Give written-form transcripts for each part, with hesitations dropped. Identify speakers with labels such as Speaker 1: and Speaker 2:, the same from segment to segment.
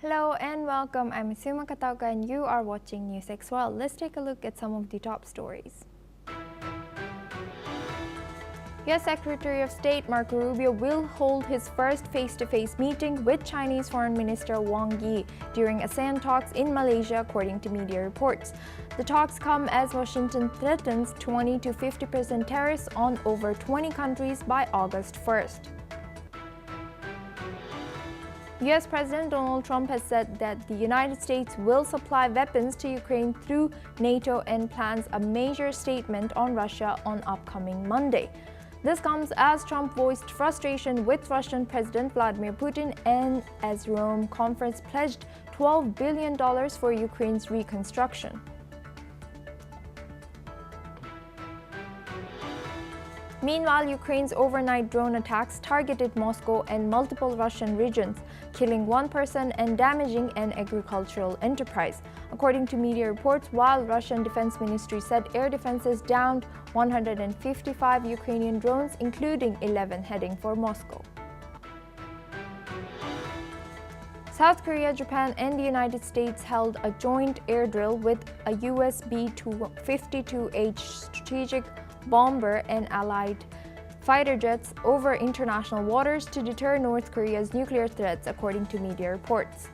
Speaker 1: Hello and welcome. I'm Asuma Katauka and you are watching NewsX World. Let's take a look at some of the top stories. U.S. Secretary of State Marco Rubio will hold his first face-to-face meeting with Chinese Foreign Minister Wang Yi during ASEAN talks in Malaysia, according to media reports. The talks come as Washington threatens 20 to 50% tariffs on over 20 countries by August 1st. U.S. President Donald Trump has said that the United States will supply weapons to Ukraine through NATO and plans a major statement on Russia on upcoming Monday. This comes as Trump voiced frustration with Russian President Vladimir Putin and as Rome Conference pledged $12 billion for Ukraine's reconstruction. Meanwhile, Ukraine's overnight drone attacks targeted Moscow and multiple Russian regions, killing one person and damaging an agricultural enterprise. According to media reports, while Russian Defense Ministry said air defenses downed 155 Ukrainian drones, including 11 heading for Moscow. South Korea, Japan, and the United States held a joint air drill with a US B-52H strategic bomber and allied fighter jets over international waters to deter North Korea's nuclear threats, according to media reports.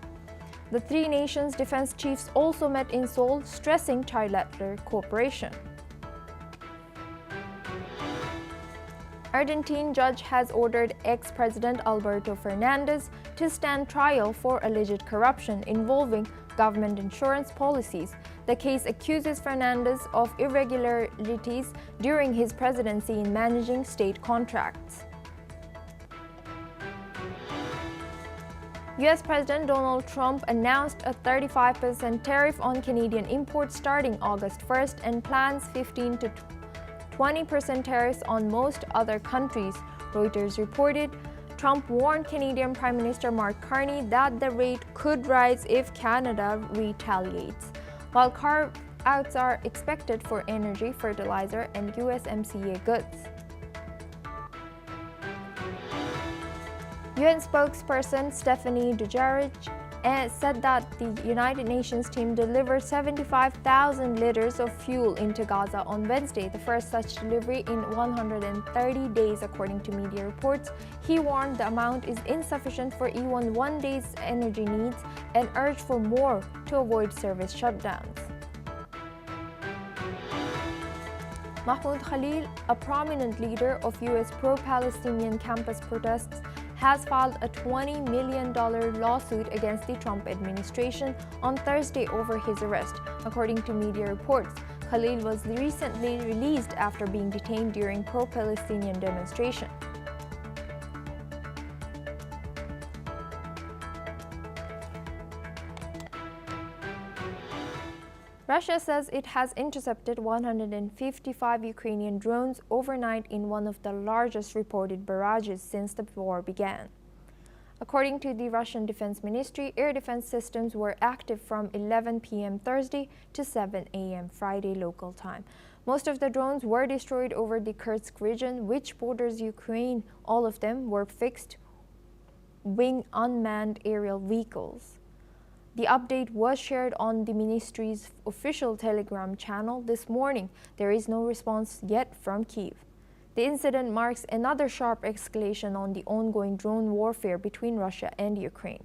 Speaker 1: The three nations' defense chiefs also met in Seoul, stressing trilateral cooperation. Argentine judge has ordered ex-president Alberto Fernandez to stand trial for alleged corruption involving government insurance policies. The case accuses Fernandez of irregularities during his presidency in managing state contracts. U.S. President Donald Trump announced a 35% tariff on Canadian imports starting August 1st and plans 15 to 20% tariffs on most other countries, Reuters reported. Trump warned Canadian Prime Minister Mark Carney that the rate could rise if Canada retaliates, while carve-outs are expected for energy, fertilizer, and USMCA goods. UN spokesperson Stephanie Dujarric said that the United Nations team delivered 75,000 liters of fuel into Gaza on Wednesday, the first such delivery in 130 days, according to media reports. He warned the amount is insufficient for even one day's energy needs and urged for more to avoid service shutdowns. Mahmoud Khalil, a prominent leader of U.S. pro-Palestinian campus protests, has filed a $20 million lawsuit against the Trump administration on Thursday over his arrest, according to media reports. Khalil was recently released after being detained during pro-Palestinian demonstration. Russia says it has intercepted 155 Ukrainian drones overnight in one of the largest reported barrages since the war began. According to the Russian Defense Ministry, air defense systems were active from 11 p.m. Thursday to 7 a.m. Friday local time. Most of the drones were destroyed over the Kursk region, which borders Ukraine. All of them were fixed-wing unmanned aerial vehicles. The update was shared on the ministry's official Telegram channel this morning. There is no response yet from Kyiv. The incident marks another sharp escalation on the ongoing drone warfare between Russia and Ukraine.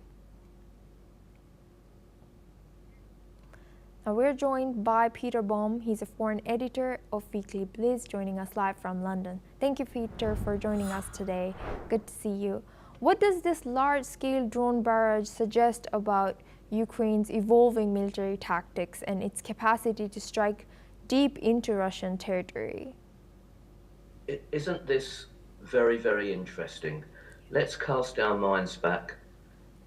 Speaker 1: Now we're joined by Peter Baum. He's a foreign editor of Weekly Blitz, joining us live from London. Thank you, Peter, for joining us today. Good to see you. What does this large-scale drone barrage suggest about Ukraine's evolving military tactics and its capacity to strike deep into Russian territory?
Speaker 2: Isn't this very, very interesting? Let's cast our minds back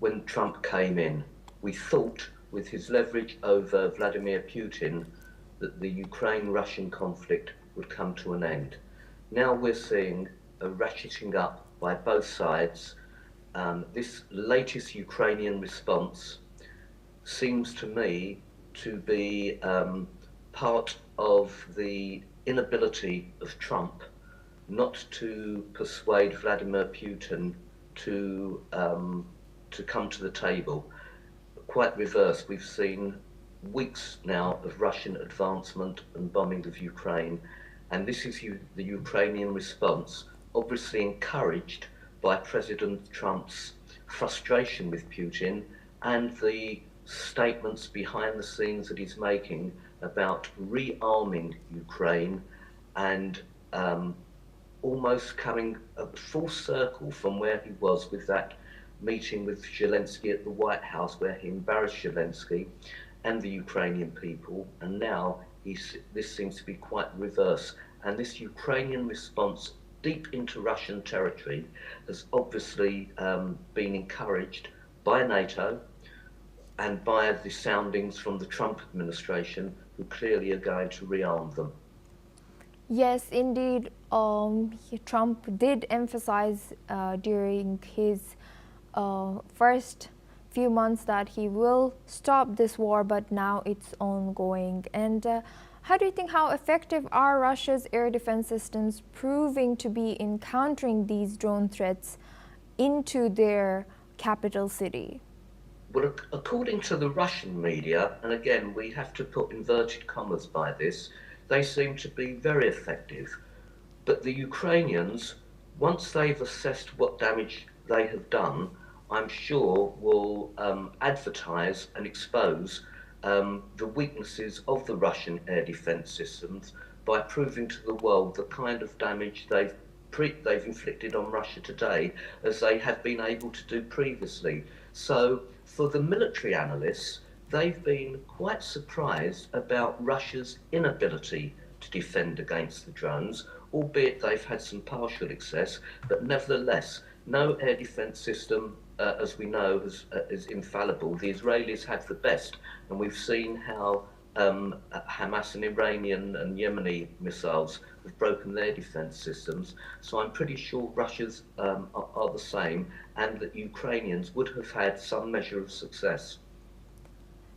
Speaker 2: when Trump came in. We thought, with his leverage over Vladimir Putin, that the Ukraine-Russian conflict would come to an end. Now we're seeing a ratcheting up by both sides. This latest Ukrainian response seems to me to be part of the inability of Trump not to persuade Vladimir Putin to come to the table. Quite reverse. We've seen weeks now of Russian advancement and bombing of Ukraine, and this is the Ukrainian response, obviously encouraged by President Trump's frustration with Putin and the statements behind the scenes that he's making about rearming Ukraine and almost coming a full circle from where he was with that meeting with Zelensky at the White House, where he embarrassed Zelensky and the Ukrainian people, and now this seems to be quite reverse. And this Ukrainian response deep into Russian territory has obviously been encouraged by NATO and by the soundings from the Trump administration, who clearly are going to rearm them.
Speaker 1: Yes, indeed. Trump did emphasize during his first few months that he will stop this war, but now it's ongoing. And how do you think, how effective are Russia's air defense systems proving to be in countering these drone threats into their capital city?
Speaker 2: Well, according to the Russian media, and again, we have to put inverted commas by this, they seem to be very effective. But the Ukrainians, once they've assessed what damage they have done, I'm sure will advertise and expose the weaknesses of the Russian air defence systems by proving to the world the kind of damage they've inflicted on Russia today, as they have been able to do previously. So for the military analysts, they've been quite surprised about Russia's inability to defend against the drones, albeit they've had some partial success, but nevertheless, no air defence system, as we know, is infallible. The Israelis have the best, and we've seen how Hamas and Iranian and Yemeni missiles have broken their defence systems. So I'm pretty sure Russia's are the same, and that Ukrainians would have had some measure of success.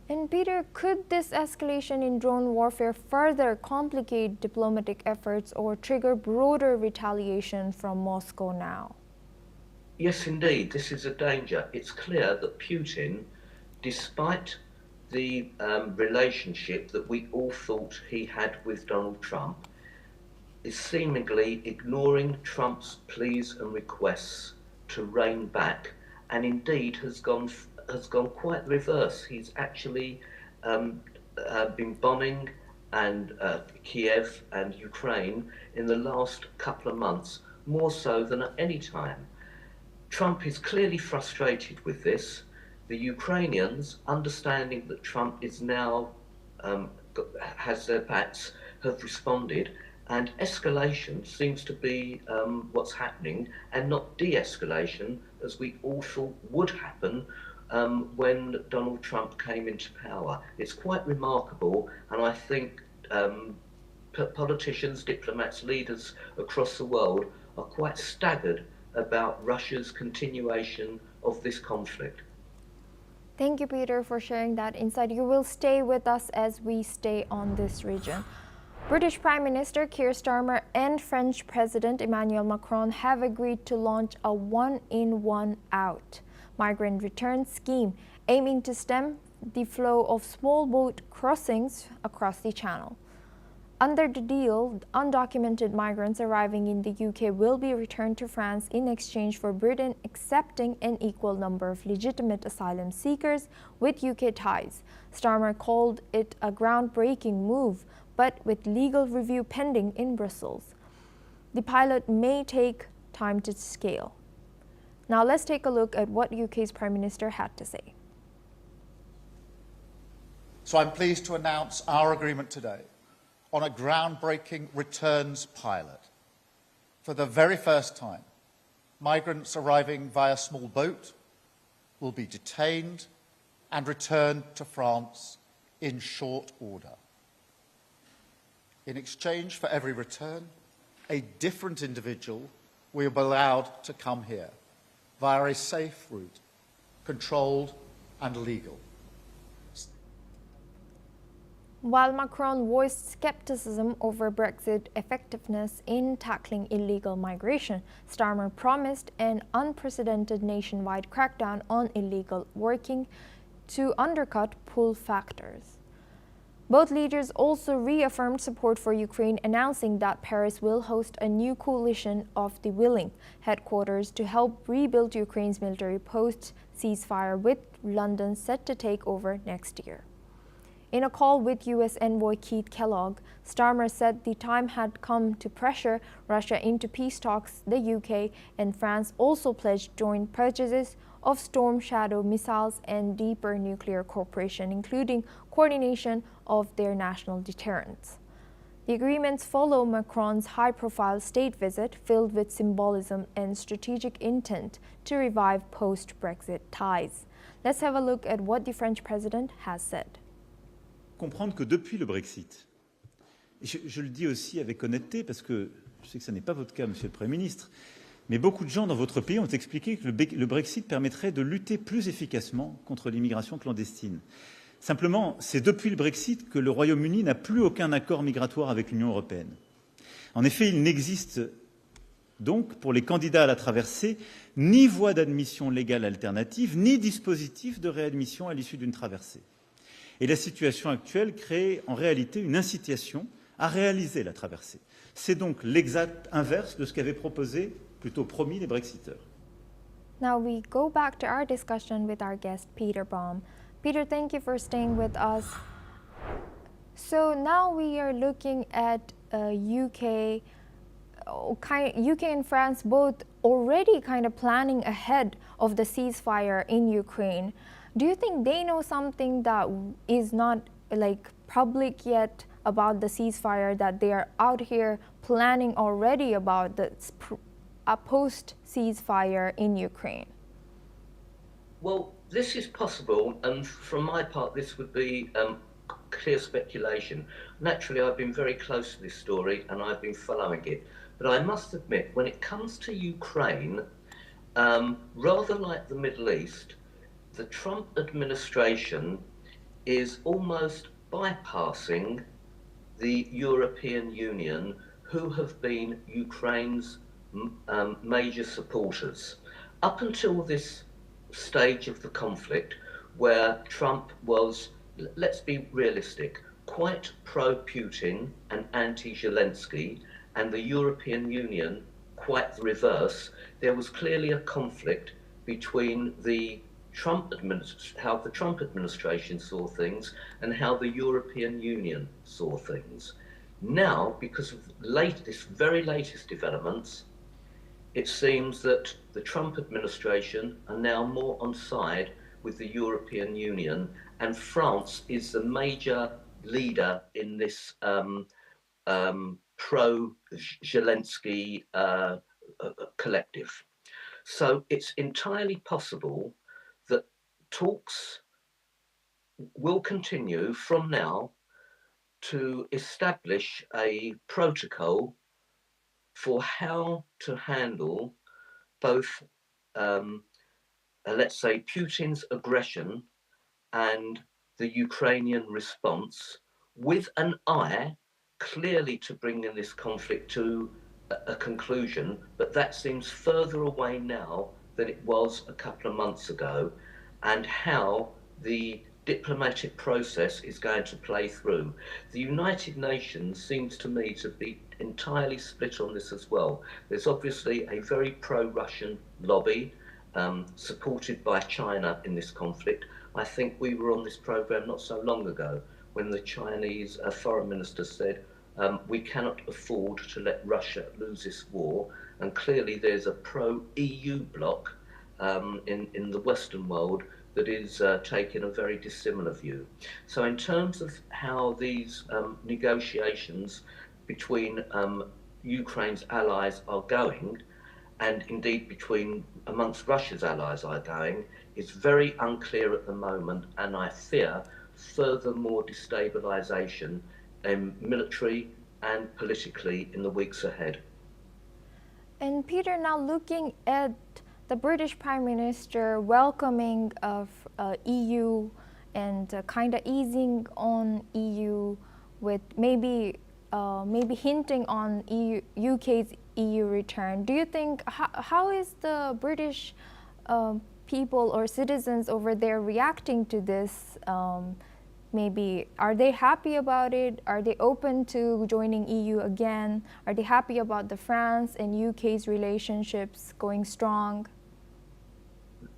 Speaker 1: And Peter, could this escalation in drone warfare further complicate diplomatic efforts or trigger broader retaliation from Moscow now?
Speaker 2: Yes, indeed, this is a danger. It's clear that Putin, despite the relationship that we all thought he had with Donald Trump, is seemingly ignoring Trump's pleas and requests to rein back, and indeed has gone quite reverse. He's actually been bombing and Kiev and Ukraine in the last couple of months, more so than at any time. Trump is clearly frustrated with this. The Ukrainians, understanding that Trump is now has their backs, have responded, and escalation seems to be what's happening, and not de-escalation, as we all thought would happen when Donald Trump came into power. It's quite remarkable, and I think politicians, diplomats, leaders across the world are quite staggered about Russia's continuation of this conflict.
Speaker 1: Thank you, Peter, for sharing that insight. You will stay with us as we stay on this region. British Prime Minister Keir Starmer and French President Emmanuel Macron have agreed to launch a one-in, one-out migrant return scheme aiming to stem the flow of small boat crossings across the Channel. Under the deal, undocumented migrants arriving in the UK will be returned to France in exchange for Britain accepting an equal number of legitimate asylum seekers with UK ties. Starmer called it a groundbreaking move, but with legal review pending in Brussels. The pilot may take time to scale. Now let's take a look at what UK's Prime Minister had to say.
Speaker 3: So I'm pleased to announce our agreement today on a groundbreaking returns pilot. For the very first time, migrants arriving via small boat will be detained and returned to France in short order. In exchange for every return, a different individual will be allowed to come here via a safe route, controlled and legal.
Speaker 1: While Macron voiced skepticism over Brexit effectiveness in tackling illegal migration, Starmer promised an unprecedented nationwide crackdown on illegal working to undercut pull factors. Both leaders also reaffirmed support for Ukraine, announcing that Paris will host a new coalition of the willing headquarters to help rebuild Ukraine's military post-ceasefire, with London set to take over next year. In a call with U.S. envoy Keith Kellogg, Starmer said the time had come to pressure Russia into peace talks. The UK and France also pledged joint purchases of Storm Shadow missiles and deeper nuclear cooperation, including coordination of their national deterrence. The agreements follow Macron's high-profile state visit, filled with symbolism and strategic intent to revive post-Brexit ties. Let's have a look at what the French president has said.
Speaker 4: Comprendre que depuis le Brexit, et je le dis aussi avec honnêteté parce que je sais que ce n'est pas votre cas, Monsieur le Premier ministre, mais beaucoup de gens dans votre pays ont expliqué que le Brexit permettrait de lutter plus efficacement contre l'immigration clandestine. Simplement, c'est depuis le Brexit que le Royaume-Uni n'a plus aucun accord migratoire avec l'Union européenne. En effet, il n'existe donc, pour les candidats à la traversée, ni voie d'admission légale alternative, ni dispositif de réadmission à l'issue d'une traversée. Et la situation actuelle crée en réalité une incitation à réaliser la traversée. C'est donc l'exact inverse de ce qu'avaient proposé, plutôt promis, les Brexiteurs.
Speaker 1: Now we go back to our discussion with our guest, Peter Baum. Peter, thank you for staying with us. So now we are looking at UK and France both already kind of planning ahead of the ceasefire in Ukraine. Do you think they know something that is not like public yet about the ceasefire, that they are out here planning already about the post-ceasefire in Ukraine?
Speaker 2: Well, this is possible, and from my part, this would be clear speculation. Naturally, I've been very close to this story and I've been following it. But I must admit, when it comes to Ukraine, rather like the Middle East, the Trump administration is almost bypassing the European Union, who have been Ukraine's major supporters. Up until this stage of the conflict, where Trump was, let's be realistic, quite pro-Putin and anti-Zelensky, and the European Union quite the reverse, there was clearly a conflict between how the Trump administration saw things and how the European Union saw things. Now, because of this very latest developments, it seems that the Trump administration are now more on side with the European Union, and France is the major leader in this pro-Zelensky collective. So it's entirely possible that talks will continue from now to establish a protocol for how to handle both, let's say, Putin's aggression and the Ukrainian response, with an eye clearly to bringing this conflict to a conclusion, but that seems further away now than it was a couple of months ago, and how the diplomatic process is going to play through. The United Nations seems to me to be entirely split on this as well. There's obviously a very pro-Russian lobby supported by China in this conflict. I think we were on this program not so long ago when the Chinese foreign minister said, we cannot afford to let Russia lose this war. And clearly there's a pro-EU bloc in the Western world that is taking a very dissimilar view. So in terms of how these negotiations between Ukraine's allies are going, and indeed amongst Russia's allies are going, is very unclear at the moment, and I fear furthermore destabilisation military and politically in the weeks ahead.
Speaker 1: And Peter, now looking at the British Prime Minister welcoming of EU and kind of easing on EU with maybe hinting on UK's EU return. Do you think, how is the British people or citizens over there reacting to this? Maybe are they happy about it? Are they open to joining EU again? Are they happy about the France and UK's relationships going strong?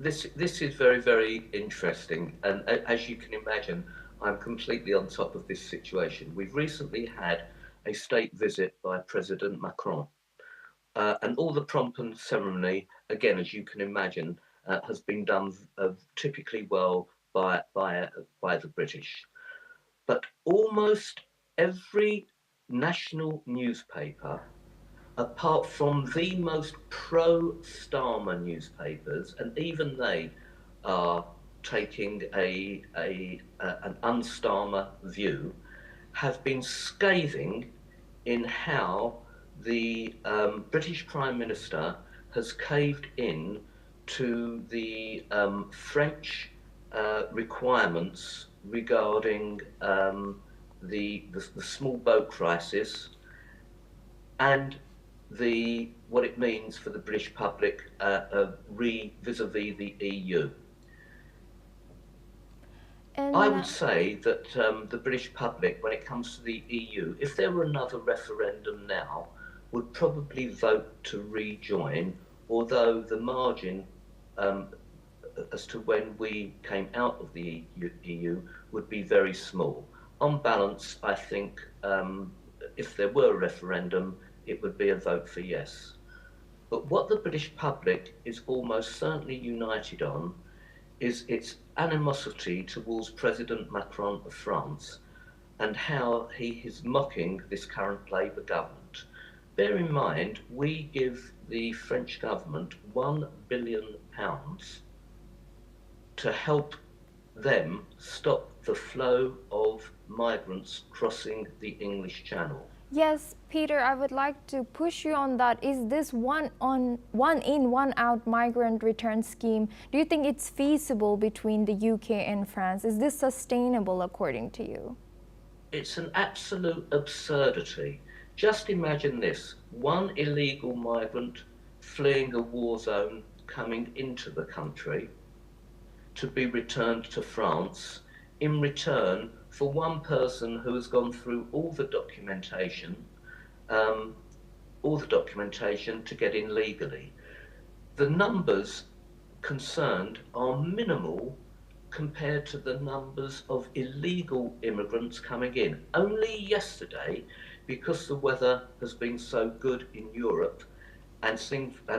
Speaker 2: This is very, very interesting, and as you can imagine, I'm completely on top of this situation. We've recently had a state visit by President Macron, and all the pomp and ceremony, again, as you can imagine, has been done typically well by the British. But almost every national newspaper, apart from the most pro-Starmer newspapers, and even they are taking an un-Starmer view, have been scathing in how the British Prime Minister has caved in to the French requirements regarding the small boat crisis and what it means for the British public vis-a-vis the EU.
Speaker 1: And
Speaker 2: I would say that the British public, when it comes to the EU, if there were another referendum now, would probably vote to rejoin, although the margin as to when we came out of the EU would be very small. On balance, I think if there were a referendum, it would be a vote for yes. But what the British public is almost certainly united on is its animosity towards President Macron of France and how he is mocking this current Labour government. Bear in mind, we give the French government £1 billion to help them stop the flow of migrants crossing the English Channel.
Speaker 1: yes, Peter, I would like to push you on that. Is this one in, one out migrant return scheme, do you think it's feasible between the UK and France? Is this sustainable according to you?
Speaker 2: It's an absolute absurdity. Just imagine this, one illegal migrant fleeing a war zone coming into the country to be returned to France in return for one person who has gone through all the documentation to get in legally. The numbers concerned are minimal compared to the numbers of illegal immigrants coming in. Only yesterday, because the weather has been so good in Europe and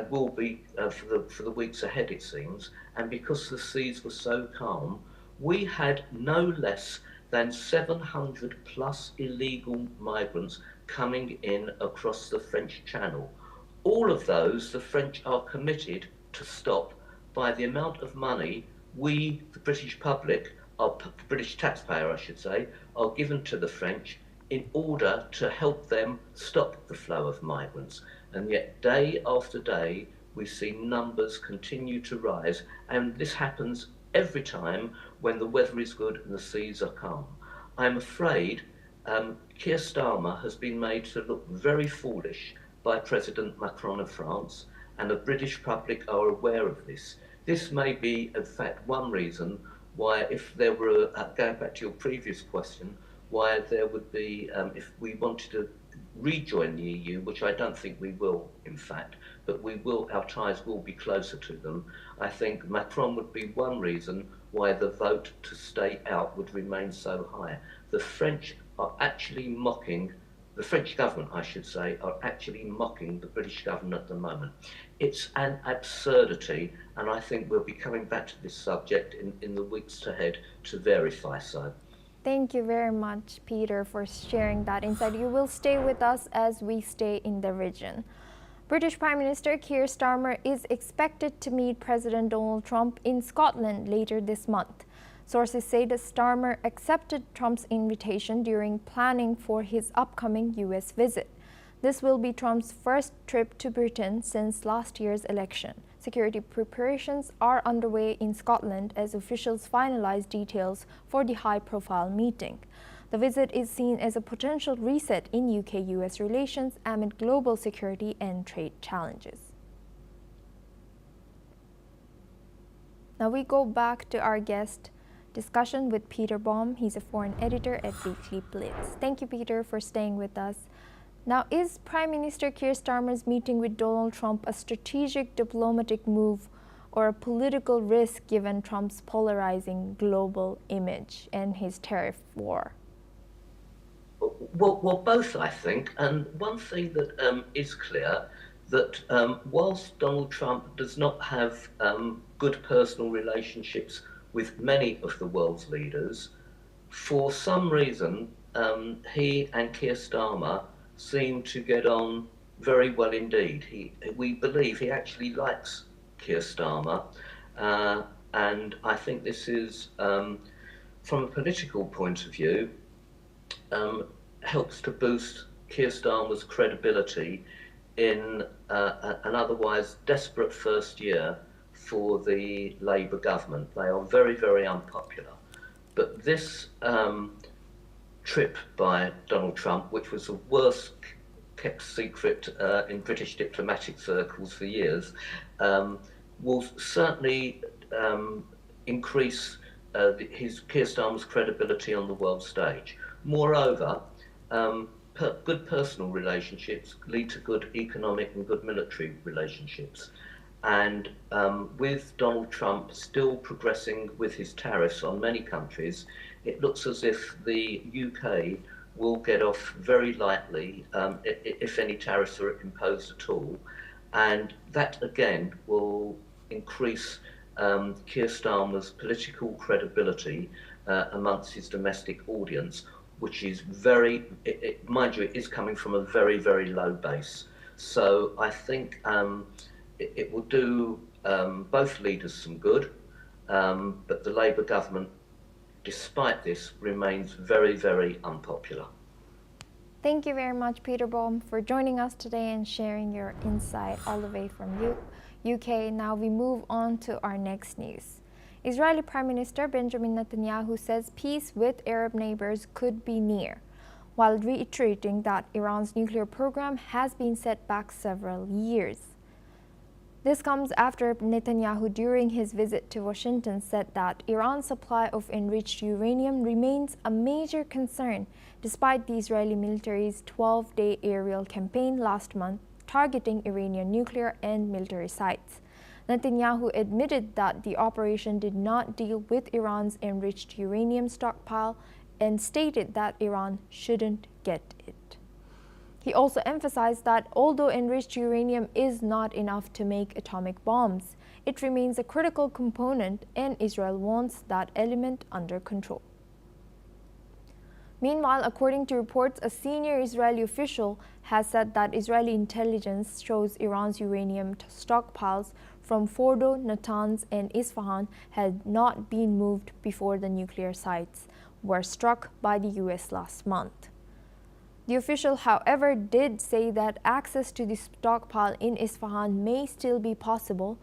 Speaker 2: will be for the weeks ahead, it seems, and because the seas were so calm, we had no less than 700 plus illegal migrants coming in across the French Channel. All of those the French are committed to stop by the amount of money we, the British public, the British taxpayer I should say, are given to the French in order to help them stop the flow of migrants. And yet day after day we see numbers continue to rise, and this happens every time when the weather is good and the seas are calm. I'm afraid Keir Starmer has been made to look very foolish by President Macron of France, and the British public are aware of this. This may be, in fact, one reason why, if there were, going back to your previous question, why there would be, if we wanted to rejoin the EU, which I don't think we will, in fact, but we will, our ties will be closer to them. I think Macron would be one reason why the vote to stay out would remain so high. The French are actually mocking, the French government, I should say, are actually mocking the British government at the moment. It's an absurdity, and I think we'll be coming back to this subject in the weeks ahead to verify so.
Speaker 1: Thank you very much, Peter, for sharing that insight. You will stay with us as we stay in the region. British Prime Minister Keir Starmer is expected to meet President Donald Trump in Scotland later this month. Sources say that Starmer accepted Trump's invitation during planning for his upcoming U.S. visit. This will be Trump's first trip to Britain since last year's election. Security preparations are underway in Scotland as officials finalize details for the high-profile meeting. The visit is seen as a potential reset in UK-US relations amid global security and trade challenges. Now we go back to our guest discussion with Peter Baum. He's a foreign editor at Weekly Blitz. Thank you, Peter, for staying with us. Now, is Prime Minister Keir Starmer's meeting with Donald Trump a strategic diplomatic move or a political risk given Trump's polarizing global image and his tariff war?
Speaker 2: Well, both, I think. And one thing that is clear, that whilst Donald Trump does not have good personal relationships with many of the world's leaders, for some reason, he and Keir Starmer seem to get on very well indeed. We believe he actually likes Keir Starmer, and I think this is, from a political point of view, helps to boost Keir Starmer's credibility in an otherwise desperate first year for the Labour government. They are very, very unpopular. But this trip by Donald Trump, which was the worst kept secret in British diplomatic circles for years, will certainly increase Keir Starmer's credibility on the world stage. Moreover, good personal relationships lead to good economic and good military relationships. And with Donald Trump still progressing with his tariffs on many countries, it looks as if the UK will get off very lightly if any tariffs are imposed at all. And that, again, will increase Keir Starmer's political credibility amongst his domestic audience, which is mind you, it is coming from a very, very low base. So I think it will do both leaders some good, but the Labour government, despite this, remains very, very unpopular.
Speaker 1: Thank you very much, Peter Baum, for joining us today and sharing your insight all the way from UK. Now we move on to our next news. Israeli Prime Minister Benjamin Netanyahu says peace with Arab neighbors could be near, while reiterating that Iran's nuclear program has been set back several years. This comes after Netanyahu, during his visit to Washington, said that Iran's supply of enriched uranium remains a major concern, despite the Israeli military's 12-day aerial campaign last month targeting Iranian nuclear and military sites. Netanyahu admitted that the operation did not deal with Iran's enriched uranium stockpile and stated that Iran shouldn't get it. He also emphasized that although enriched uranium is not enough to make atomic bombs, it remains a critical component and Israel wants that element under control. Meanwhile, according to reports, a senior Israeli official has said that Israeli intelligence shows Iran's uranium stockpiles from Fordo, Natanz, and Isfahan had not been moved before the nuclear sites were struck by the US last month. The official, however, did say that access to the stockpile in Isfahan may still be possible.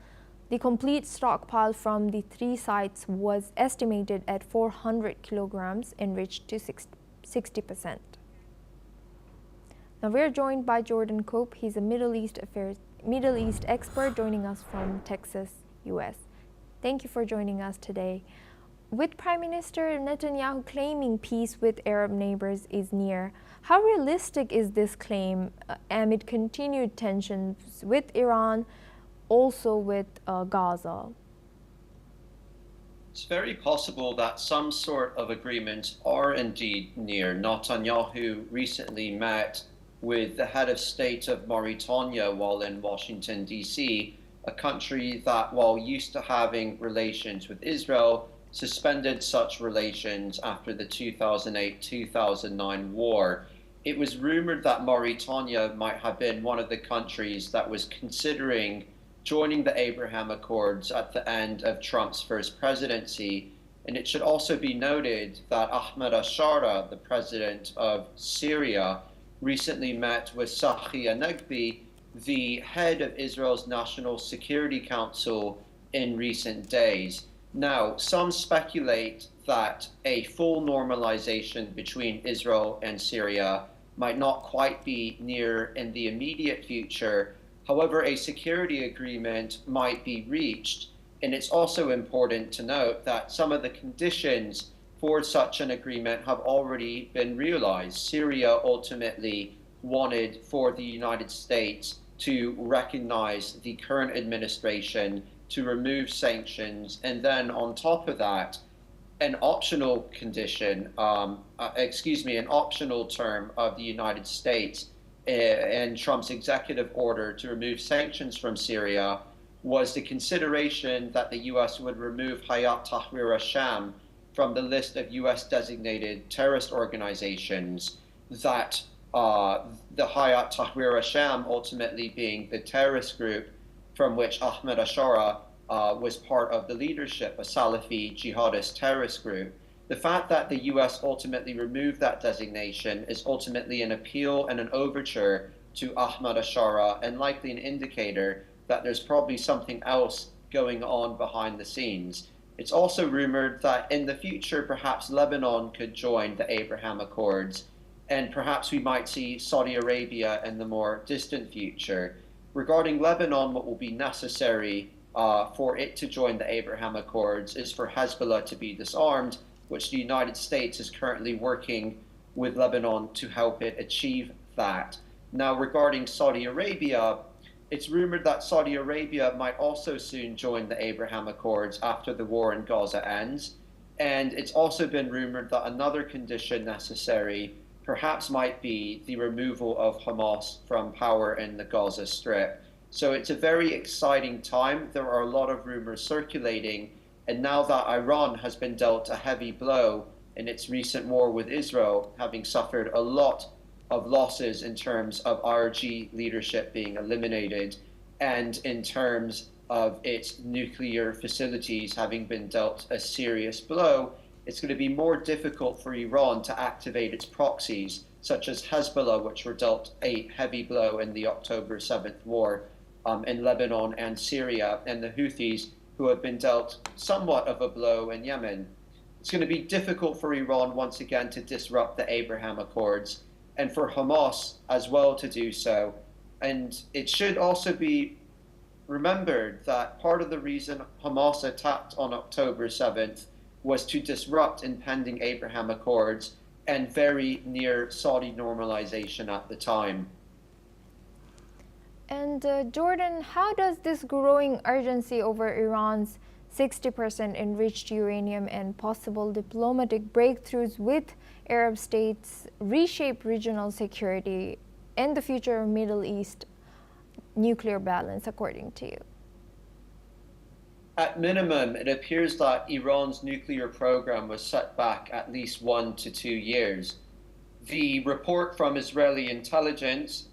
Speaker 1: The complete stockpile from the three sites was estimated at 400 kilograms, enriched to 60%. Now we're joined by Jordan Cope. He's a Middle East expert joining us from Texas, US. Thank you for joining us today. With Prime Minister Netanyahu claiming peace with Arab neighbors is near, how realistic is this claim amid continued tensions with Iran, also with Gaza?
Speaker 5: It's very possible that some sort of agreements are indeed near. Netanyahu recently met with the head of state of Mauritania while in Washington, D.C., a country that, while used to having relations with Israel, suspended such relations after the 2008-2009 war. It was rumored that Mauritania might have been one of the countries that was considering joining the Abraham Accords at the end of Trump's first presidency. And it should also be noted that Ahmed al-Shara, the president of Syria, recently met with Sahi Anagbi, the head of Israel's National Security Council in recent days. Now, some speculate that a full normalization between Israel and Syria might not quite be near in the immediate future. However, a security agreement might be reached. And it's also important to note that some of the conditions for such an agreement have already been realized. Syria ultimately wanted for the United States to recognize the current administration, to remove sanctions, and then on top of that, an optional condition, an optional term of the United States and Trump's executive order to remove sanctions from Syria was the consideration that the U.S. would remove Hayat Tahrir al-Sham from the list of U.S. designated terrorist organizations, that the Hayat Tahrir al-Sham ultimately being the terrorist group from which Ahmed Ashara was part of the leadership, a Salafi jihadist terrorist group. The fact that the U.S. ultimately removed that designation is ultimately an appeal and an overture to Ahmed Ashara, and likely an indicator that there's probably something else going on behind the scenes. It's also rumored that in the future, perhaps Lebanon could join the Abraham Accords, and perhaps we might see Saudi Arabia in the more distant future. Regarding Lebanon, what will be necessary for it to join the Abraham Accords is for Hezbollah to be disarmed, which the United States is currently working with Lebanon to help it achieve that. Now, regarding Saudi Arabia, it's rumored that Saudi Arabia might also soon join the Abraham Accords after the war in Gaza ends. And it's also been rumored that another condition necessary perhaps might be the removal of Hamas from power in the Gaza Strip. So it's a very exciting time. There are a lot of rumors circulating. And now that Iran has been dealt a heavy blow in its recent war with Israel, having suffered a lot of losses in terms of RG leadership being eliminated, and in terms of its nuclear facilities having been dealt a serious blow, it's going to be more difficult for Iran to activate its proxies, such as Hezbollah, which were dealt a heavy blow in the October 7th war in Lebanon and Syria, and the Houthis, who have been dealt somewhat of a blow in Yemen. It's going to be difficult for Iran once again to disrupt the Abraham Accords, and for Hamas as well to do so. And it should also be remembered that part of the reason Hamas attacked on October 7th was to disrupt impending Abraham Accords and very near Saudi normalization at the time.
Speaker 1: And Jordan, how does this growing urgency over Iran's 60% enriched uranium and possible diplomatic breakthroughs with Arab states reshape regional security and the future of Middle East nuclear balance, according to you?
Speaker 5: At minimum, it appears that Iran's nuclear program was set back at least 1 to 2 years. The report from Israeli intelligence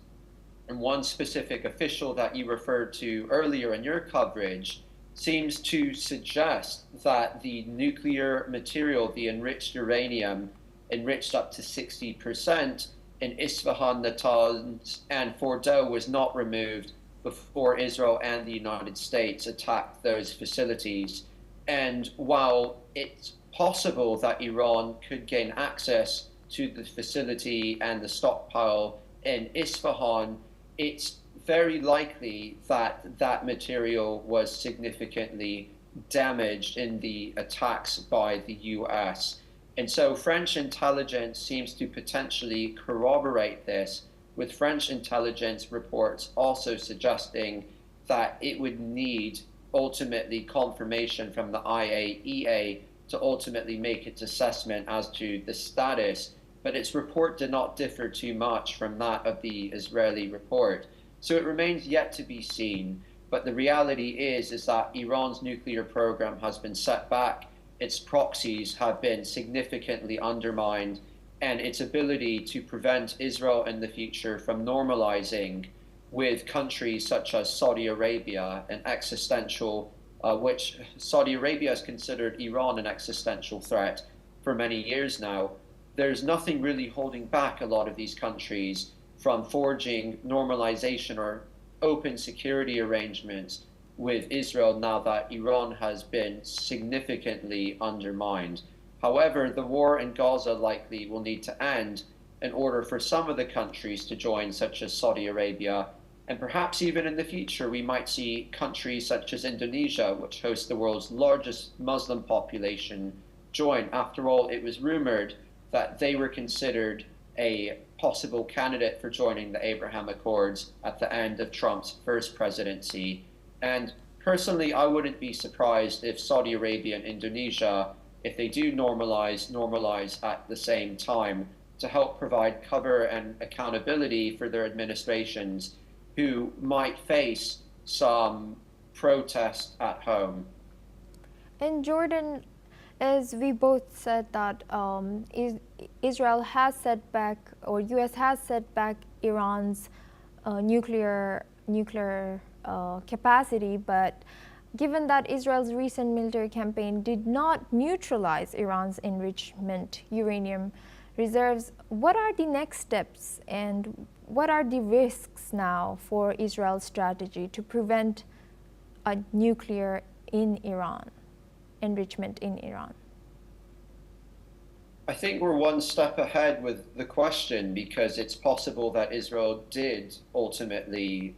Speaker 5: and one specific official that you referred to earlier in your coverage seems to suggest that the nuclear material, the enriched uranium, enriched up to 60% in Isfahan, Natanz, and Fordow, was not removed before Israel and the United States attacked those facilities. And while it's possible that Iran could gain access to the facility and the stockpile in Isfahan, it's very likely that that material was significantly damaged in the attacks by the US. And so French intelligence seems to potentially corroborate this, with French intelligence reports also suggesting that it would need ultimately confirmation from the IAEA to ultimately make its assessment as to the status. But its report did not differ too much from that of the Israeli report. So it remains yet to be seen. But the reality is that Iran's nuclear program has been set back, its proxies have been significantly undermined, and its ability to prevent Israel in the future from normalizing with countries such as Saudi Arabia, an existential, which Saudi Arabia has considered Iran an existential threat for many years now. There's nothing really holding back a lot of these countries from forging normalization or open security arrangements with Israel now that Iran has been significantly undermined. However, the war in Gaza likely will need to end in order for some of the countries to join, such as Saudi Arabia, and perhaps even in the future we might see countries such as Indonesia, which hosts the world's largest Muslim population, join. After all, it was rumored that they were considered a possible candidate for joining the Abraham Accords at the end of Trump's first presidency. And personally, I wouldn't be surprised if Saudi Arabia and Indonesia, if they do normalize at the same time to help provide cover and accountability for their administrations who might face some protest at home.
Speaker 1: And Jordan, as we both said that Israel has set back, or U.S. has set back Iran's nuclear capacity, but given that Israel's recent military campaign did not neutralize Iran's enrichment uranium reserves, what are the next steps and what are the risks now for Israel's strategy to prevent a nuclear in Iran, enrichment in Iran?
Speaker 5: I think we're one step ahead with the question, because it's possible that Israel did ultimately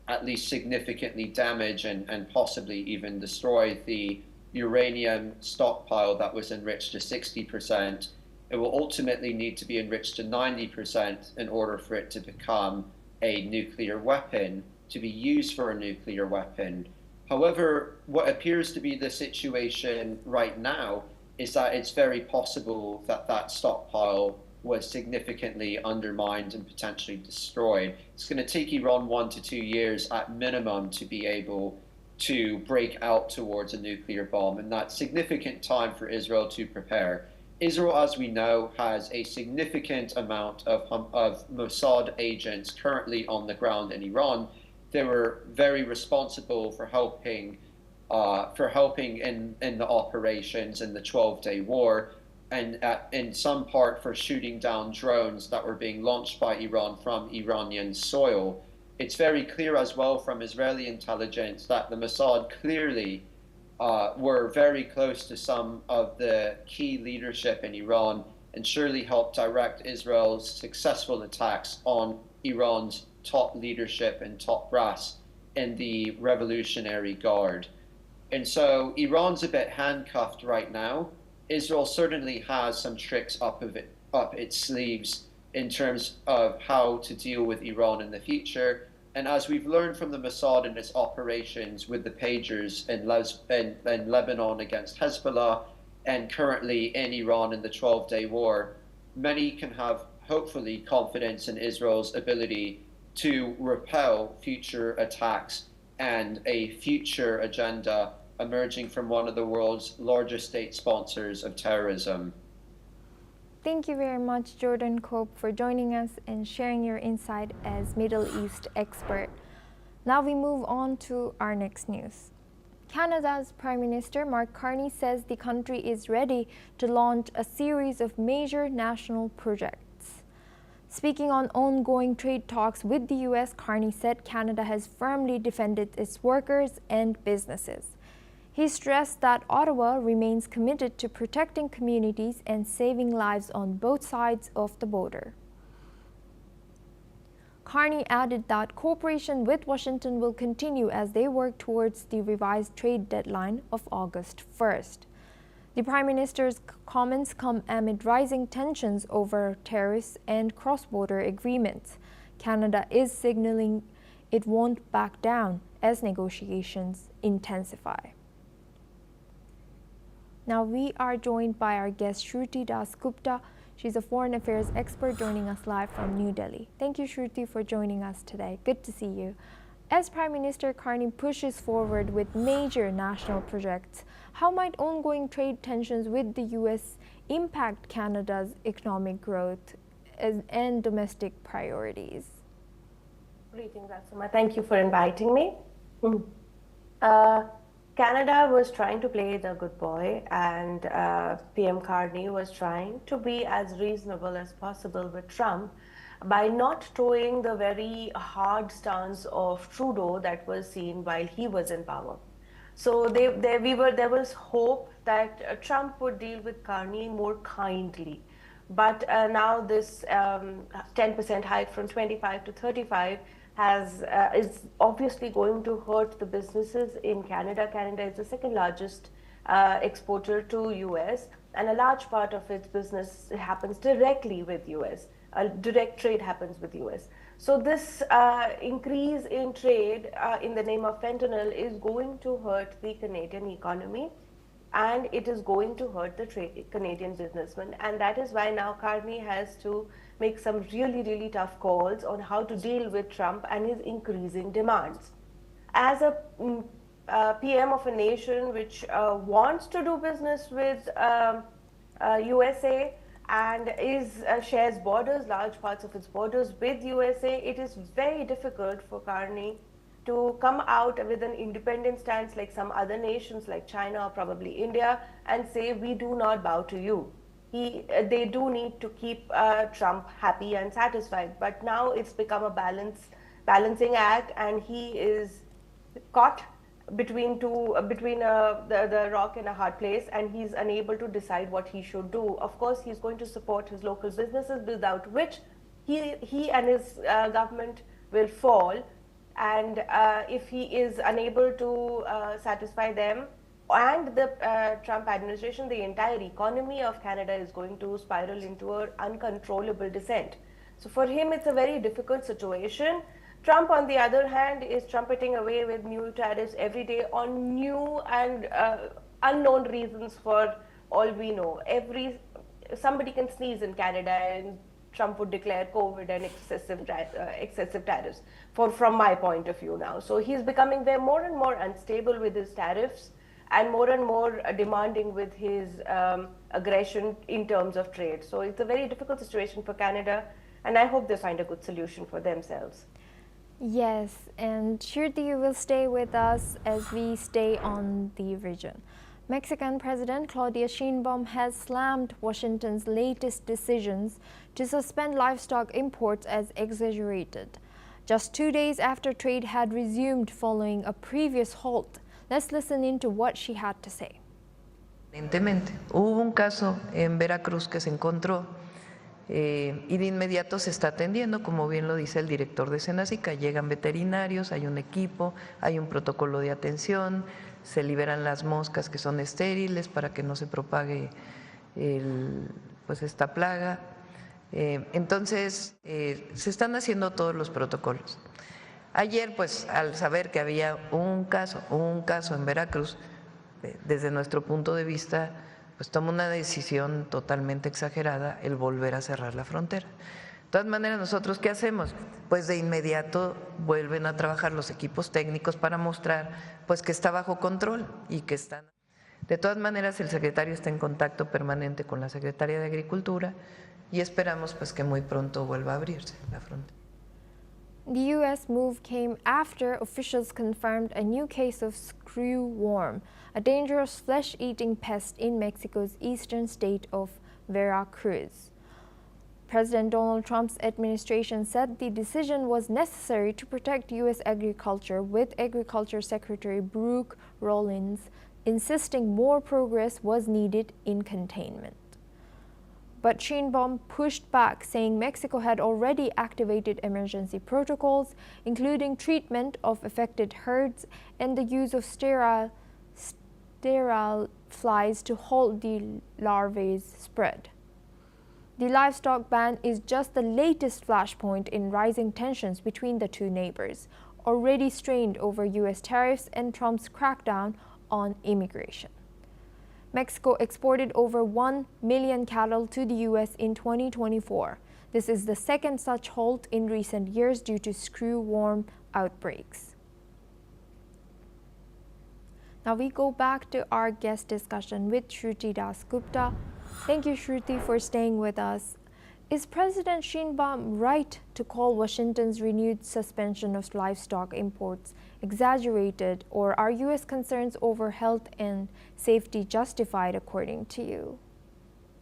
Speaker 5: at least significantly damage and possibly even destroy the uranium stockpile that was enriched to 60%. It will ultimately need to be enriched to 90% in order for it to become a nuclear weapon, to be used for a nuclear weapon. However, what appears to be the situation right now is that it's very possible that that stockpile was significantly undermined and potentially destroyed. It's going to take Iran 1 to 2 years at minimum to be able to break out towards a nuclear bomb, and that's significant time for Israel to prepare. Israel, as we know, has a significant amount of Mossad agents currently on the ground in Iran. They were very responsible for helping in the operations in the 12-day war, and in some part for shooting down drones that were being launched by Iran from Iranian soil. It's very clear as well from Israeli intelligence that the Mossad clearly were very close to some of the key leadership in Iran and surely helped direct Israel's successful attacks on Iran's top leadership and top brass in the Revolutionary Guard. And so Iran's a bit handcuffed right now. Israel certainly has some tricks up its sleeves in terms of how to deal with Iran in the future. And as we've learned from the Mossad and its operations with the pagers in Lebanon against Hezbollah, and currently in Iran in the 12-day war, many can have, hopefully, confidence in Israel's ability to repel future attacks and a future agenda emerging from one of the world's largest state sponsors of terrorism.
Speaker 1: Thank you very much, Jordan Cope, for joining us and sharing your insight as Middle East expert. Now we move on to our next news. Canada's Prime Minister Mark Carney says the country is ready to launch a series of major national projects. Speaking on ongoing trade talks with the U.S., Carney said Canada has firmly defended its workers and businesses. He stressed that Ottawa remains committed to protecting communities and saving lives on both sides of the border. Carney added that cooperation with Washington will continue as they work towards the revised trade deadline of August 1st. The Prime Minister's comments come amid rising tensions over tariffs and cross-border agreements. Canada is signaling it won't back down as negotiations intensify. Now we are joined by our guest Shruti Das Gupta. She's a foreign affairs expert joining us live from New Delhi. Thank you, Shruti, for joining us today. Good to see you. As Prime Minister Carney pushes forward with major national projects, how might ongoing trade tensions with the U.S. impact Canada's economic growth and domestic priorities?
Speaker 6: Greetings, Asuma. Thank you for inviting me. Canada was trying to play the good boy, and PM Carney was trying to be as reasonable as possible with Trump by not towing the very hard stance of Trudeau that was seen while he was in power. So there was hope that Trump would deal with Carney more kindly. But now this 10% hike from 25 to 35 is obviously going to hurt the businesses in Canada. Canada is the second largest exporter to US, and a large part of its business happens directly with US. Direct trade happens with US. So this increase in trade in the name of fentanyl is going to hurt the Canadian economy, and it is going to hurt the Canadian businessmen. And that is why now Carney has to make some really, really tough calls on how to deal with Trump and his increasing demands. As a PM of a nation which wants to do business with USA and shares borders, large parts of its borders with USA, it is very difficult for Carney to come out with an independent stance like some other nations like China or probably India and say, we do not bow to you. They do need to keep Trump happy and satisfied. But now it's become a balancing act, and he is caught between the rock and a hard place, and he's unable to decide what he should do. Of course, he's going to support his local businesses, without which he and his government will fall. And if he is unable to satisfy them and the Trump administration, the entire economy of Canada is going to spiral into an uncontrollable descent. So for him, it's a very difficult situation. Trump, on the other hand, is trumpeting away with new tariffs every day on new and unknown reasons for all we know. Somebody can sneeze in Canada and Trump would declare COVID and excessive tariffs, from my point of view now. So he's becoming more and more unstable with his tariffs and more demanding with his aggression in terms of trade. So it's a very difficult situation for Canada, and I hope they find a good solution for themselves.
Speaker 1: Yes, and Shruti, you will stay with us as we stay on the region. Mexican President Claudia Sheinbaum has slammed Washington's latest decisions to suspend livestock imports as exaggerated. Just 2 days after trade had resumed following a previous halt, let's listen into what she had to say.
Speaker 7: Hubo un caso en Veracruz que se encontró y de inmediato se está atendiendo, como bien lo dice el director de Senacica, llegan veterinarios, hay un equipo, hay un protocolo de atención, se liberan las moscas que son estériles para que no se propague esta plaga. Entonces, se están haciendo todos los protocolos. Ayer, pues, al saber que había un caso en Veracruz, desde nuestro punto de vista, pues toma una decisión totalmente exagerada el volver a cerrar la frontera. De todas maneras, ¿nosotros qué hacemos? Pues de inmediato vuelven a trabajar los equipos técnicos para mostrar pues que está bajo control y que están. De todas maneras, el secretario está en contacto permanente con la secretaria de Agricultura y esperamos pues que muy pronto vuelva a abrirse la frontera.
Speaker 1: The U.S. move came after officials confirmed a new case of screwworm, a dangerous flesh-eating pest in Mexico's eastern state of Veracruz. President Donald Trump's administration said the decision was necessary to protect U.S. agriculture, with Agriculture Secretary Brooke Rollins insisting more progress was needed in containment. But Sheinbaum pushed back, saying Mexico had already activated emergency protocols, including treatment of affected herds and the use of sterile flies to halt the larvae's spread. The livestock ban is just the latest flashpoint in rising tensions between the two neighbors, already strained over U.S. tariffs and Trump's crackdown on immigration. Mexico exported over 1 million cattle to the U.S. in 2024. This is the second such halt in recent years due to screwworm outbreaks. Now we go back to our guest discussion with Shruti Dasgupta. Thank you, Shruti, for staying with us. Is President Sheinbaum right to call Washington's renewed suspension of livestock imports exaggerated, or are U.S. concerns over health and safety justified, according to you?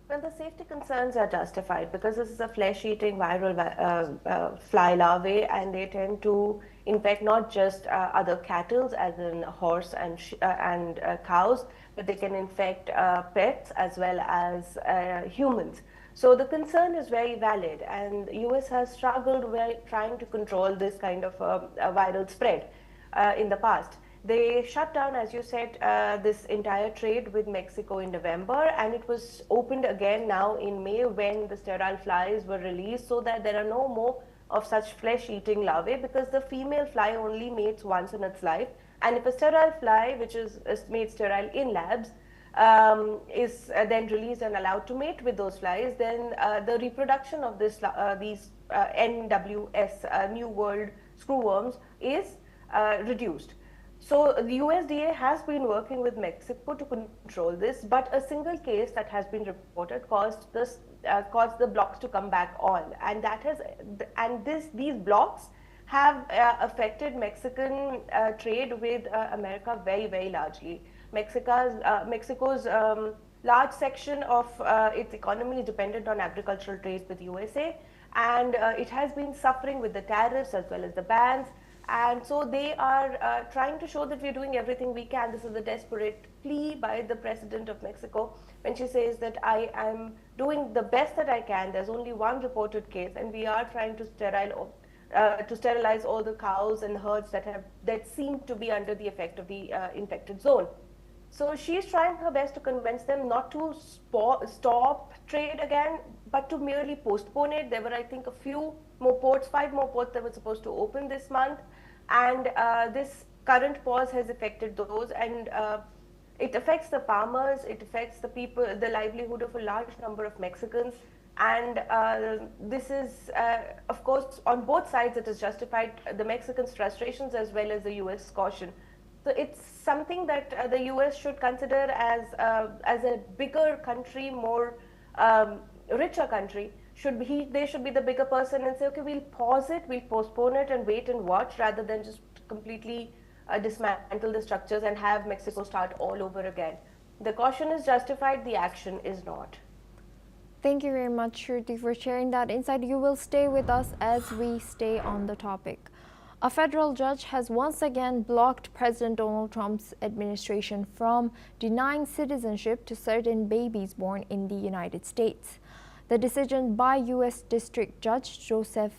Speaker 6: Well, the safety concerns are justified because this is a flesh-eating viral fly larvae, and they tend to infect not just other cattle, as in horse and cows, but they can infect pets as well as humans. So the concern is very valid, and the US has struggled while trying to control this kind of viral spread in the past. They shut down, as you said, this entire trade with Mexico in November, and it was opened again now in May when the sterile flies were released, so that there are no more of such flesh-eating larvae, because the female fly only mates once in its life, and if a sterile fly, which is made sterile in labs, is then released and allowed to mate with those flies, then the reproduction of these NWS, New World screwworms, is reduced. So the USDA has been working with Mexico to control this, but a single case that has been reported caused the blocks to come back on, and these blocks have affected Mexican trade with America very largely. Mexico's large section of its economy is dependent on agricultural trade with USA, and it has been suffering with the tariffs as well as the bans. And so they are trying to show that we're doing everything we can. This is a desperate plea by the president of Mexico when she says that I am doing the best that I can. There's only one reported case, and we are trying to sterilize all the cows and herds that seem to be under the effect of the infected zone. So she's trying her best to convince them not to stop trade again, but to merely postpone it. There were, I think, 5 more ports that were supposed to open this month, and this current pause has affected those, and it affects the farmers, it affects the people, the livelihood of a large number of Mexicans, and this is, of course, on both sides it is justified, the Mexicans' frustrations as well as the US caution. So it's something that the US should consider as a bigger country, more richer country. They should be the bigger person and say, okay, we'll pause it, we'll postpone it and wait and watch, rather than just completely dismantle the structures and have Mexico start all over again. The caution is justified, the action is not.
Speaker 1: Thank you very much, Shruti, for sharing that insight. You will stay with us as we stay on the topic. A federal judge has once again blocked President Donald Trump's administration from denying citizenship to certain babies born in the United States. The decision by U.S. District Judge Joseph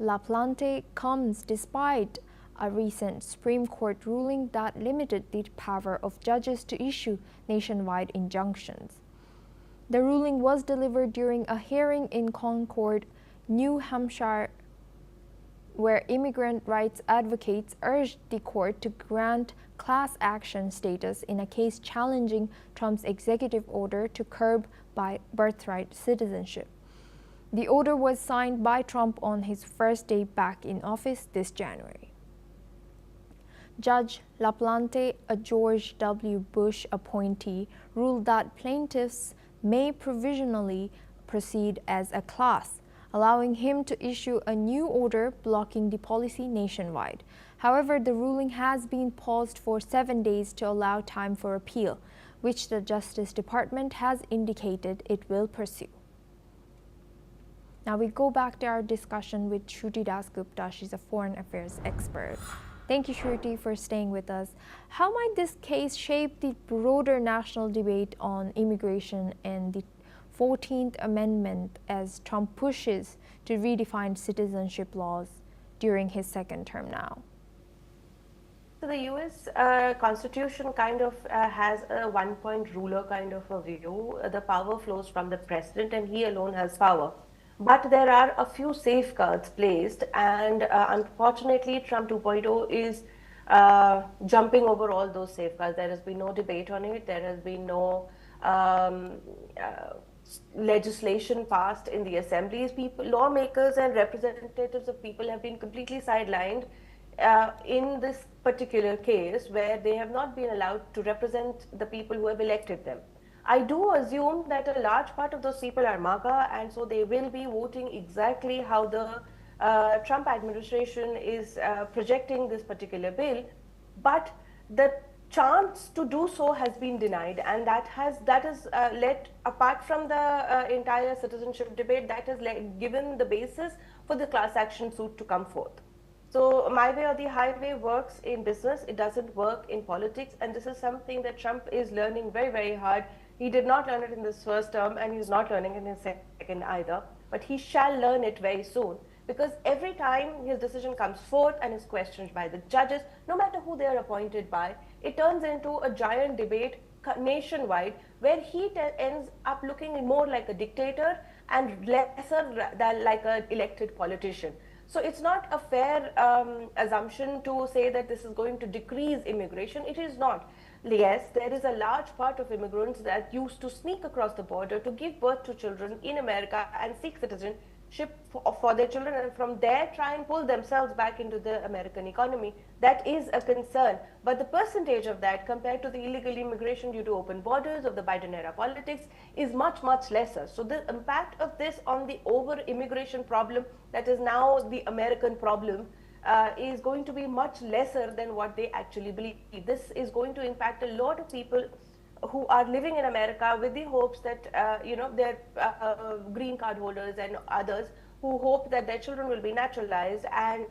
Speaker 1: LaPlante comes despite a recent Supreme Court ruling that limited the power of judges to issue nationwide injunctions. The ruling was delivered during a hearing in Concord, New Hampshire, where immigrant rights advocates urged the court to grant class action status in a case challenging Trump's executive order to curb birthright citizenship. The order was signed by Trump on his first day back in office this January. Judge LaPlante, a George W. Bush appointee, ruled that plaintiffs may provisionally proceed as a class, allowing him to issue a new order blocking the policy nationwide. However, the ruling has been paused for 7 days to allow time for appeal, which the Justice Department has indicated it will pursue. Now we go back to our discussion with Shruti Dasgupta. She's a foreign affairs expert. Thank you, Shruti, for staying with us. How might this case shape the broader national debate on immigration and the 14th Amendment as Trump pushes to redefine citizenship laws during his second term now?
Speaker 6: So the US Constitution kind of has a one-point ruler kind of a view. The power flows from the president and he alone has power. But there are a few safeguards placed, and unfortunately Trump 2.0 is jumping over all those safeguards. There has been no debate on it. There has been no legislation passed in the assemblies. Lawmakers and representatives of people have been completely sidelined in this particular case, where they have not been allowed to represent the people who have elected them. I do assume that a large part of those people are MAGA, and so they will be voting exactly how the Trump administration is projecting this particular bill. But the chance to do so has been denied, and that has led, apart from the entire citizenship debate, that has given the basis for the class action suit to come forth. So my way or the highway works in business, it doesn't work in politics, and this is something that Trump is learning very, very hard. He did not learn it in this first term, and he's not learning it in his second either, but he shall learn it very soon. Because every time his decision comes forth and is questioned by the judges, no matter who they are appointed by, it turns into a giant debate nationwide where he ends up looking more like a dictator and lesser than like an elected politician. So it's not a fair assumption to say that this is going to decrease immigration. It is not. Yes, there is a large part of immigrants that used to sneak across the border to give birth to children in America and seek citizenship for their children, and from there try and pull themselves back into the American economy. That is a concern, but the percentage of that compared to the illegal immigration due to open borders of the Biden era politics is much, much lesser. So the impact of this on the over immigration problem that is now the American problem is going to be much lesser than what they actually believe. This is going to impact a lot of people who are living in America with the hopes that, they're green card holders and others who hope that their children will be naturalized and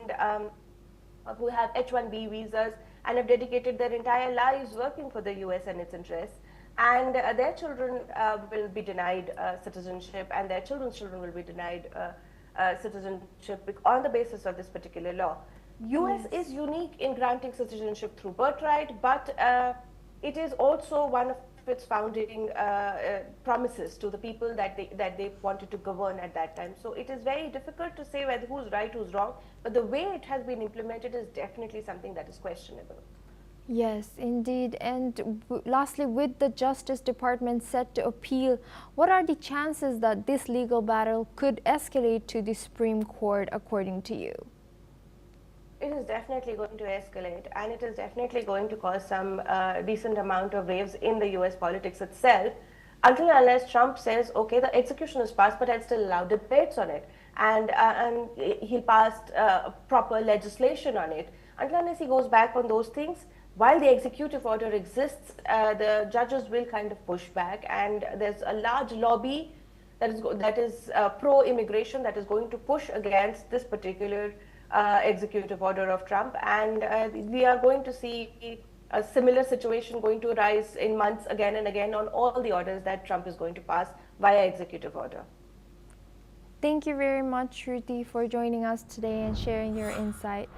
Speaker 6: who have H-1B visas and have dedicated their entire lives working for the US and its interests. And their children will be denied citizenship, and their children's children will be denied citizenship on the basis of this particular law. US is unique in granting citizenship through birthright, but it is also one of its founding promises to the people that they wanted to govern at that time. So it is very difficult to say whether who's right, who's wrong, but the way it has been implemented is definitely something that is questionable.
Speaker 1: Yes, indeed. And lastly, with the Justice Department set to appeal, what are the chances that this legal battle could escalate to the Supreme Court, according to you?
Speaker 6: It is definitely going to escalate, and it is definitely going to cause some decent amount of waves in the US politics itself, until unless Trump says, okay, the execution is passed, but I'd still allow debates on it, and he'll pass proper legislation on it. Until unless he goes back on those things, while the executive order exists, the judges will kind of push back, and there's a large lobby that is pro-immigration that is going to push against this particular executive order of Trump, and we are going to see a similar situation going to arise in months again and again on all the orders that Trump is going to pass via executive order.
Speaker 1: Thank you very much, Shruti, for joining us today and sharing your insight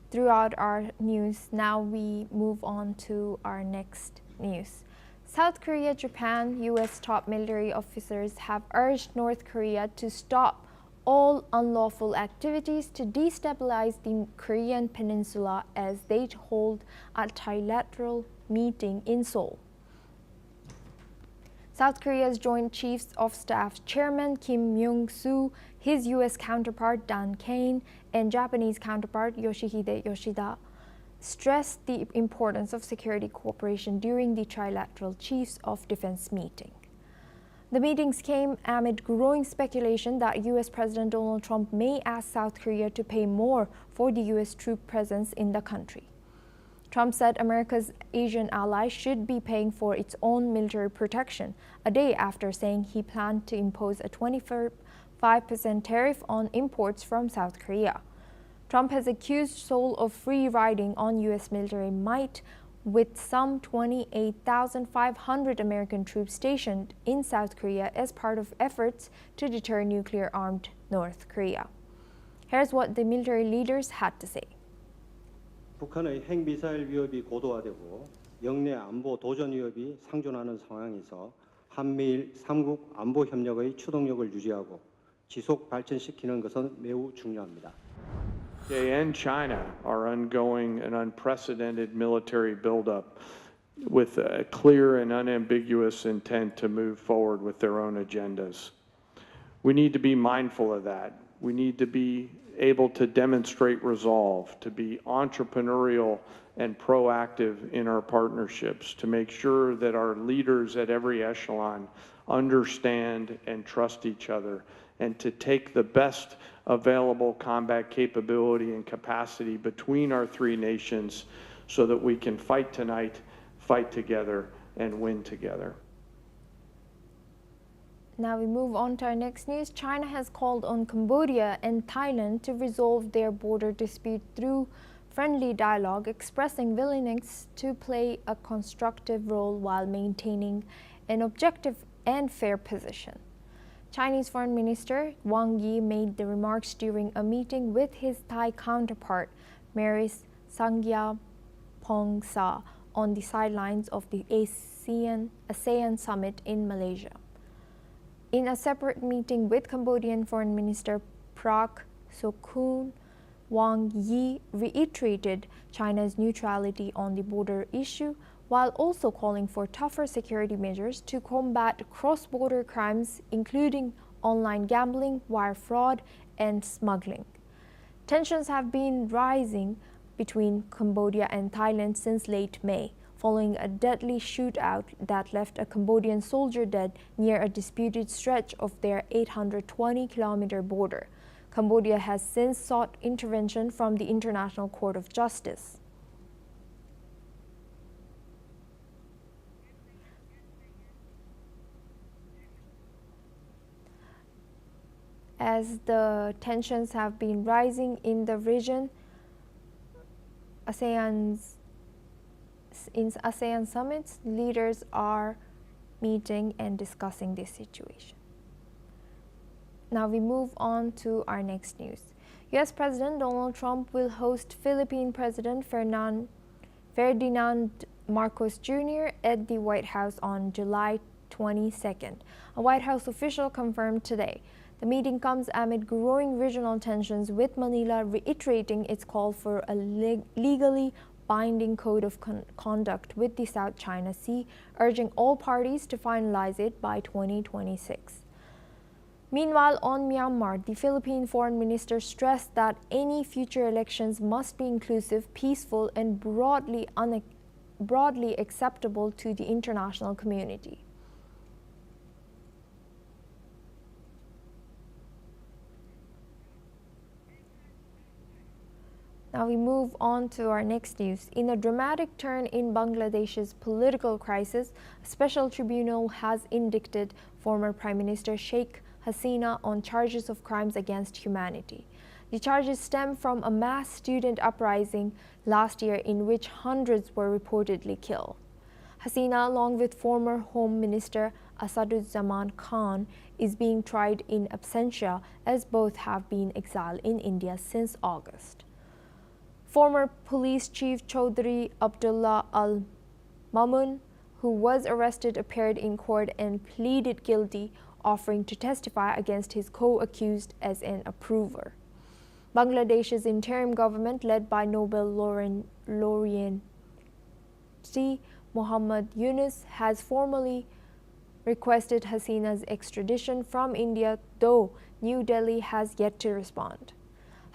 Speaker 1: throughout our news. Now we move on to our next news. South Korea, Japan, US top military officers have urged North Korea to stop all unlawful activities to destabilize the Korean peninsula as they hold a trilateral meeting in Seoul. South Korea's Joint Chiefs of Staff Chairman Kim Myung-soo, his US counterpart Dan Kane, and Japanese counterpart Yoshihide Yoshida stressed the importance of security cooperation during the trilateral Chiefs of Defense meeting. The meetings came amid growing speculation that US President Donald Trump may ask South Korea to pay more for the US troop presence in the country. Trump said America's Asian ally should be paying for its own military protection, a day after saying he planned to impose a 25% tariff on imports from South Korea. Trump has accused Seoul of free riding on US military might, with some 28,500 American troops stationed in South Korea as part of efforts to deter nuclear-armed North Korea. Here's what the military leaders had to say.
Speaker 8: 북한의 핵미사일 위협이 고도화되고 영내 안보 도전 위협이 상존하는 상황에서 한미일 3국 안보 협력의 추동력을 유지하고 지속 발전시키는 것은 매우 중요합니다.
Speaker 9: and China are undergoing an unprecedented military buildup with a clear and unambiguous intent to move forward with their own agendas. We need to be mindful of that. We need to be able to demonstrate resolve, to be entrepreneurial and proactive in our partnerships, to make sure that our leaders at every echelon understand and trust each other, and to take the best available combat capability and capacity between our three nations so that we can fight tonight, fight together, and win together.
Speaker 1: Now we move on to our next news. China has called on Cambodia and Thailand to resolve their border dispute through friendly dialogue, expressing willingness to play a constructive role while maintaining an objective and fair position. Chinese Foreign Minister Wang Yi made the remarks during a meeting with his Thai counterpart, Maris Sangiampongsa, on the sidelines of the ASEAN Summit in Malaysia. In a separate meeting with Cambodian Foreign Minister Prak Sokhonn, Wang Yi reiterated China's neutrality on the border issue, while also calling for tougher security measures to combat cross-border crimes, including online gambling, wire fraud, and smuggling. Tensions have been rising between Cambodia and Thailand since late May, following a deadly shootout that left a Cambodian soldier dead near a disputed stretch of their 820-kilometer border. Cambodia has since sought intervention from the International Court of Justice. As the tensions have been rising in the region, in ASEAN summits, leaders are meeting and discussing this situation. Now we move on to our next news. U.S. President Donald Trump will host Philippine President Ferdinand Marcos Jr. at the White House on July 22nd. A White House official confirmed today. The meeting comes amid growing regional tensions, with Manila reiterating its call for a legally binding code of conduct with the South China Sea, urging all parties to finalize it by 2026. Meanwhile, on Myanmar, the Philippine Foreign Minister stressed that any future elections must be inclusive, peaceful, and broadly acceptable to the international community. Now we move on to our next news. In a dramatic turn in Bangladesh's political crisis, a special tribunal has indicted former Prime Minister Sheikh Hasina on charges of crimes against humanity. The charges stem from a mass student uprising last year in which hundreds were reportedly killed. Hasina, along with former Home Minister Asaduzzaman Khan, is being tried in absentia, as both have been exiled in India since August. Former Police Chief Chaudhry Abdullah Al-Mamun, who was arrested, appeared in court and pleaded guilty, offering to testify against his co-accused as an approver. Bangladesh's interim government, led by Nobel laureate Muhammad Yunus, has formally requested Hasina's extradition from India, though New Delhi has yet to respond.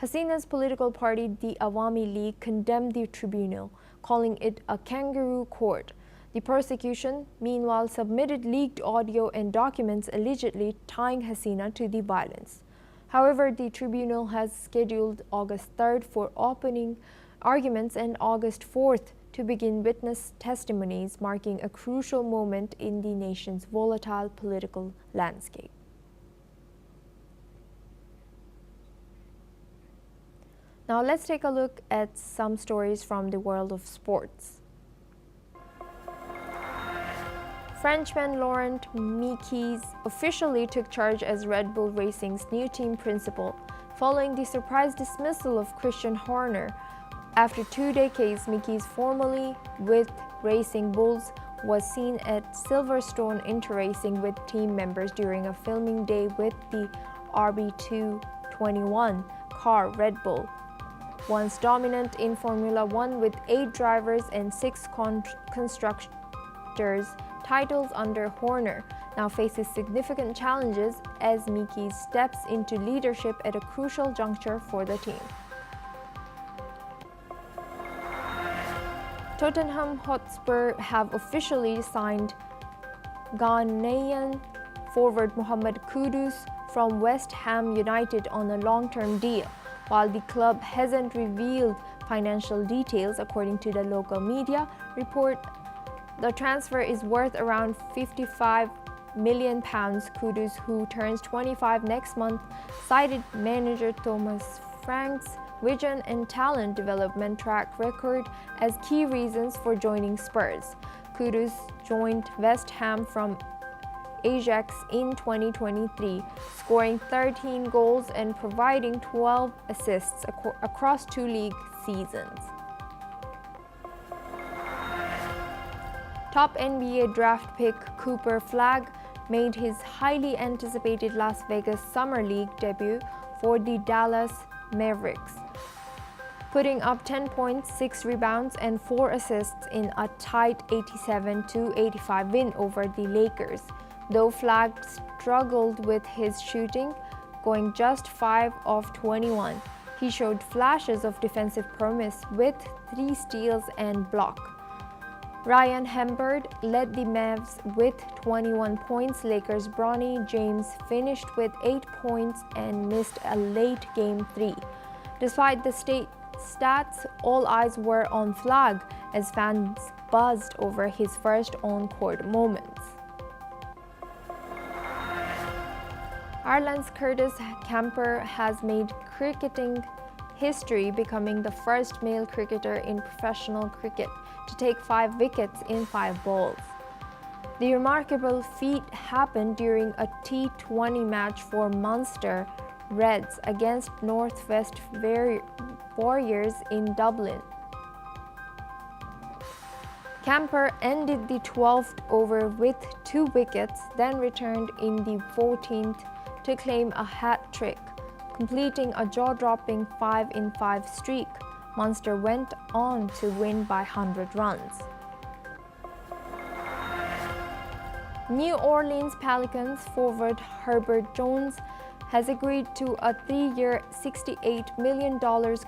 Speaker 1: Hasina's political party, the Awami League, condemned the tribunal, calling it a kangaroo court. The prosecution, meanwhile, submitted leaked audio and documents allegedly tying Hasina to the violence. However, the tribunal has scheduled August 3rd for opening arguments and August 4th to begin witness testimonies, marking a crucial moment in the nation's volatile political landscape. Now let's take a look at some stories from the world of sports. Frenchman Laurent Mekies officially took charge as Red Bull Racing's new team principal, following the surprise dismissal of Christian Horner. After 2 decades, Mekies, formerly with Racing Bulls, was seen at Silverstone interracing with team members during a filming day with the RB221 car Red Bull. Once dominant in Formula One with 8 drivers and 6 constructors titles under Horner, now faces significant challenges as Mekies steps into leadership at a crucial juncture for the team. Tottenham Hotspur have officially signed Ghanaian forward Mohamed Kudus from West Ham United on a long-term deal. While the club hasn't revealed financial details. According to the local media report, the transfer is worth around £55 million. Kudus, who turns 25 next month, cited manager Thomas Frank's vision and talent development track record as key reasons for joining Spurs. Kudus joined West Ham from Ajax in 2023, scoring 13 goals and providing 12 assists across 2 league seasons. Top NBA draft pick Cooper Flagg made his highly anticipated Las Vegas Summer League debut for the Dallas Mavericks, putting up 10 points, 6 rebounds, and 4 assists in a tight 87-85 win over the Lakers. Though Flagg struggled with his shooting, going just 5 of 21, he showed flashes of defensive promise with 3 steals and block. Ryan Hamberd led the Mavs with 21 points. Lakers' Bronny James finished with 8 points and missed a late Game 3. Despite the stats, all eyes were on Flagg as fans buzzed over his first on-court moments. Ireland's Curtis Camper has made cricketing history, becoming the first male cricketer in professional cricket to take 5 wickets in 5 balls. The remarkable feat happened during a T20 match for Munster Reds against Northwest Warriors in Dublin. Camper ended the 12th over with 2 wickets, then returned in the 14th to claim a hat-trick, completing a jaw-dropping 5-in-5 streak. Munster went on to win by 100 runs. New Orleans Pelicans forward Herbert Jones has agreed to a 3-year, $68 million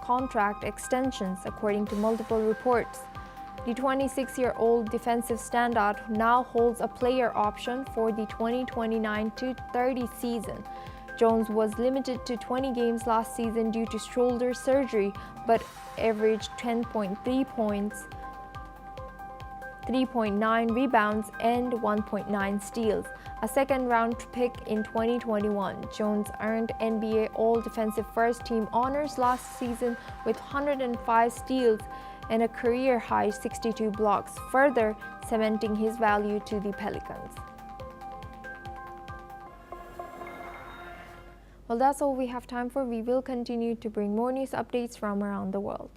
Speaker 1: contract extension, according to multiple reports. The 26-year-old defensive standout now holds a player option for the 2029-30 season. Jones was limited to 20 games last season due to shoulder surgery, but averaged 10.3 points, 3.9 rebounds, and 1.9 steals. A second-round pick in 2021, Jones earned NBA All-Defensive First Team honors last season with 105 steals and a career-high 62 blocks, further cementing his value to the Pelicans. Well, that's all we have time for. We will continue to bring more news updates from around the world.